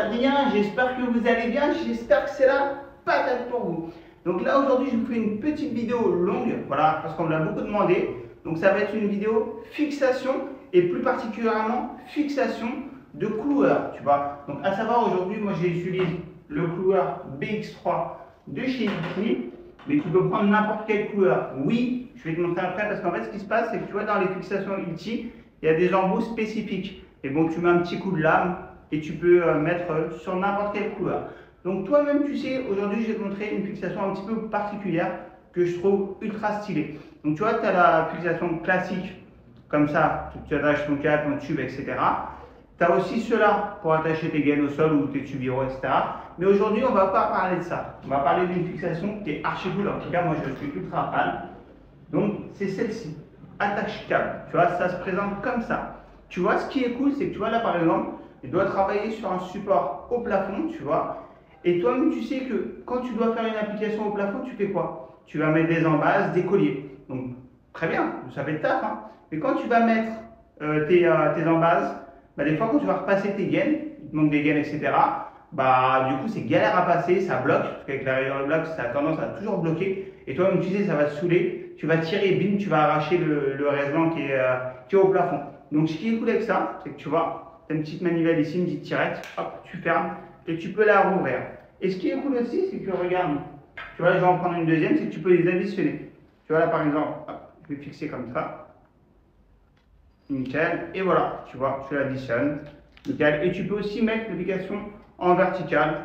Adrien, j'espère que vous allez bien, j'espère que c'est la patate pour vous. Donc là aujourd'hui je vous fais une petite vidéo longue, voilà, parce qu'on me l'a beaucoup demandé. Donc ça va être une vidéo fixation et plus particulièrement fixation de cloueur, tu vois. Donc à savoir aujourd'hui, moi j'utilise le cloueur BX3 de chez Iti, mais tu peux prendre n'importe quelle cloueur. Oui, je vais te montrer après parce qu'en fait ce qui se passe c'est que tu vois dans les fixations Iti, il y a des embouts spécifiques. Et bon, tu mets un petit coup de lame et tu peux mettre sur n'importe quelle couleur. Donc toi-même tu sais, aujourd'hui je vais te montrer une fixation un petit peu particulière que je trouve ultra stylée. Donc tu vois, tu as la fixation classique, comme ça, tu attaches ton câble, ton tube, etc. Tu as aussi cela pour attacher tes gaines au sol ou tes tubiraux, etc. Mais aujourd'hui on ne va pas parler de ça. On va parler d'une fixation qui est archi cool. En tout cas, moi je suis ultra fan. Donc c'est celle-ci, attache câble. Tu vois, ça se présente comme ça. Tu vois, ce qui est cool, c'est que tu vois là par exemple, tu dois travailler sur un support au plafond, tu vois. Et toi-même, tu sais que quand tu dois faire une application au plafond, tu fais quoi? Tu vas mettre des embases, des colliers. Donc, très bien, ça fait le taf. Hein. Mais quand tu vas mettre tes embases, bah, des fois, quand tu vas repasser tes gaines, il te manque des gaines, etc., bah, du coup, c'est galère à passer, ça bloque. Parce qu'avec la rayure de bloc, ça a tendance à toujours bloquer. Et toi-même, tu sais, ça va te saouler. Tu vas tirer, bim, tu vas arracher le reste qui est au plafond. Donc, ce qui est cool avec ça, c'est que tu vois, tu as une petite manivelle ici, une petite tirette, hop, tu fermes et tu peux la rouvrir. Et ce qui est cool aussi, c'est que regarde, tu vois, je vais en prendre une deuxième, c'est que tu peux les additionner. Tu vois, là par exemple, hop, je vais fixer comme ça. Nickel. Et voilà, tu vois, tu l'additionnes. Nickel. Et tu peux aussi mettre l'application en verticale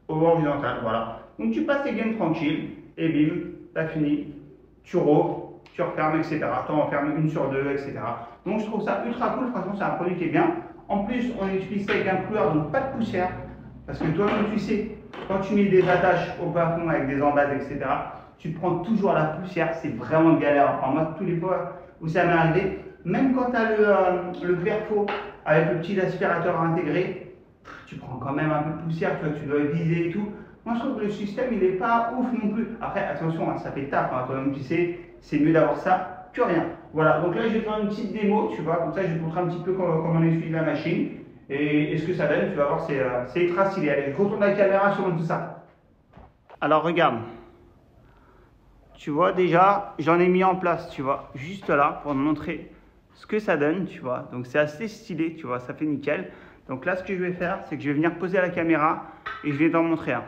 ou horizontale. Voilà. Donc, tu passes tes gaines tranquilles et bim, tu as fini. Tu rouvres, tu refermes, etc. Tu en refermes une sur deux, etc. Donc je trouve ça ultra cool, franchement c'est un produit qui est bien. En plus on utilise ça avec un cloueur, donc pas de poussière. Parce que toi-même tu sais, quand tu mets des attaches au plafond avec des embases, etc., tu prends toujours la poussière, c'est vraiment une galère. Enfin, moi tous les fois où ça m'est arrivé, même quand tu as le verre faux avec le petit aspirateur intégré, tu prends quand même un peu de poussière, tu dois viser et tout. Moi, je trouve que le système, il n'est pas ouf non plus. Après, attention, hein, ça fait taf. Hein, toi-même, tu sais, c'est mieux d'avoir ça que rien. Voilà, donc là, je vais faire une petite démo, tu vois. Comme ça, je vais te montrer un petit peu comment on utilise la machine. Et ce que ça donne, tu vas voir, c'est ultra stylé. Allez, je retourne la caméra sur tout ça. Alors, regarde. Tu vois, déjà, j'en ai mis en place, tu vois, juste là, pour te montrer ce que ça donne, tu vois. Donc, c'est assez stylé, tu vois, ça fait nickel. Donc là, ce que je vais faire, c'est que je vais venir poser la caméra et je vais t'en montrer un.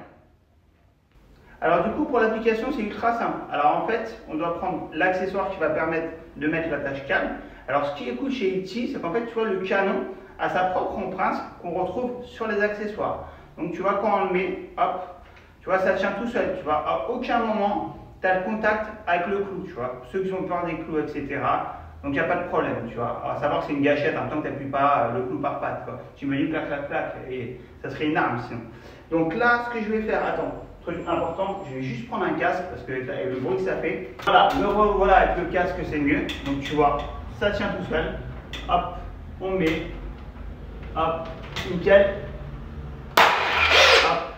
Alors du coup, pour l'application, c'est ultra simple. Alors en fait, on doit prendre l'accessoire qui va permettre de mettre l'attache câble. Alors ce qui est cool chez Iti, c'est qu'en fait, tu vois, le canon a sa propre empreinte qu'on retrouve sur les accessoires. Donc tu vois, quand on le met, hop, tu vois, ça tient tout seul. Tu vois, à aucun moment, tu as le contact avec le clou, tu vois. Ceux qui ont peur des clous, etc. Donc il n'y a pas de problème, tu vois. À savoir que c'est une gâchette, en même temps que tu n'appuies pas le clou par patte, quoi. Tu me dis clac, clac, clac, et ça serait une arme sinon. Donc là, ce que je vais faire, attends. Truc important, je vais juste prendre un casque parce que avec le bruit que ça fait. Voilà, me revoilà avec le casque, c'est mieux. Donc tu vois, ça tient tout seul. Hop, on met. Hop, nickel. Hop.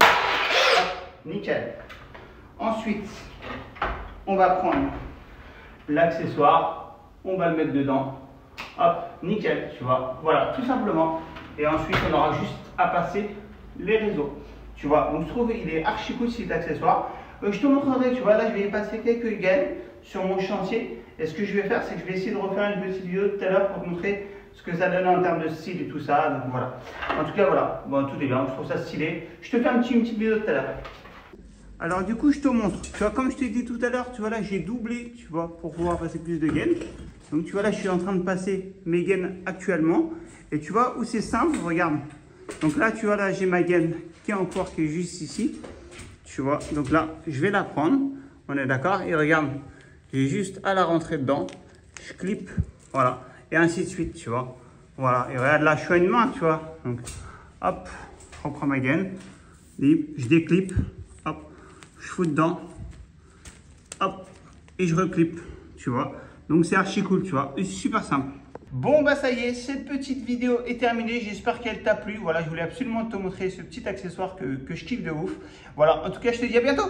Hop, nickel. Ensuite, on va prendre l'accessoire, on va le mettre dedans. Hop, nickel, tu vois. Voilà, tout simplement. Et ensuite, on aura juste à passer les réseaux. Tu vois, donc je trouve qu'il est archi cool cet accessoire. Je te montrerai, tu vois, là je vais y passer quelques gaines sur mon chantier. Et ce que je vais faire, c'est que je vais essayer de refaire une petite vidéo tout à l'heure pour te montrer ce que ça donne en termes de style et tout ça. Donc voilà. En tout cas, voilà. Bon, tout est bien, je trouve ça stylé. Je te fais une petite vidéo tout à l'heure. Alors du coup, je te montre. Tu vois, comme je t'ai dit tout à l'heure, tu vois là, j'ai doublé, tu vois, pour pouvoir passer plus de gaines. Donc tu vois là, je suis en train de passer mes gaines actuellement. Et tu vois où c'est simple, regarde. Donc là, tu vois, là, j'ai ma gaine qui est en cours, qui est juste ici. Tu vois, donc là, je vais la prendre. On est d'accord? Et regarde, j'ai juste à la rentrer dedans. Je clip, voilà. Et ainsi de suite, tu vois. Voilà. Et regarde, là, je suis à une main, tu vois. Donc, hop, je reprends ma gaine. Je déclipe. Hop, je fous dedans. Hop, et je reclipe, tu vois. Donc, c'est archi cool, tu vois. Et c'est super simple. Bon bah ça y est, cette petite vidéo est terminée, j'espère qu'elle t'a plu. Voilà, je voulais absolument te montrer ce petit accessoire que je kiffe de ouf. Voilà, en tout cas je te dis à bientôt.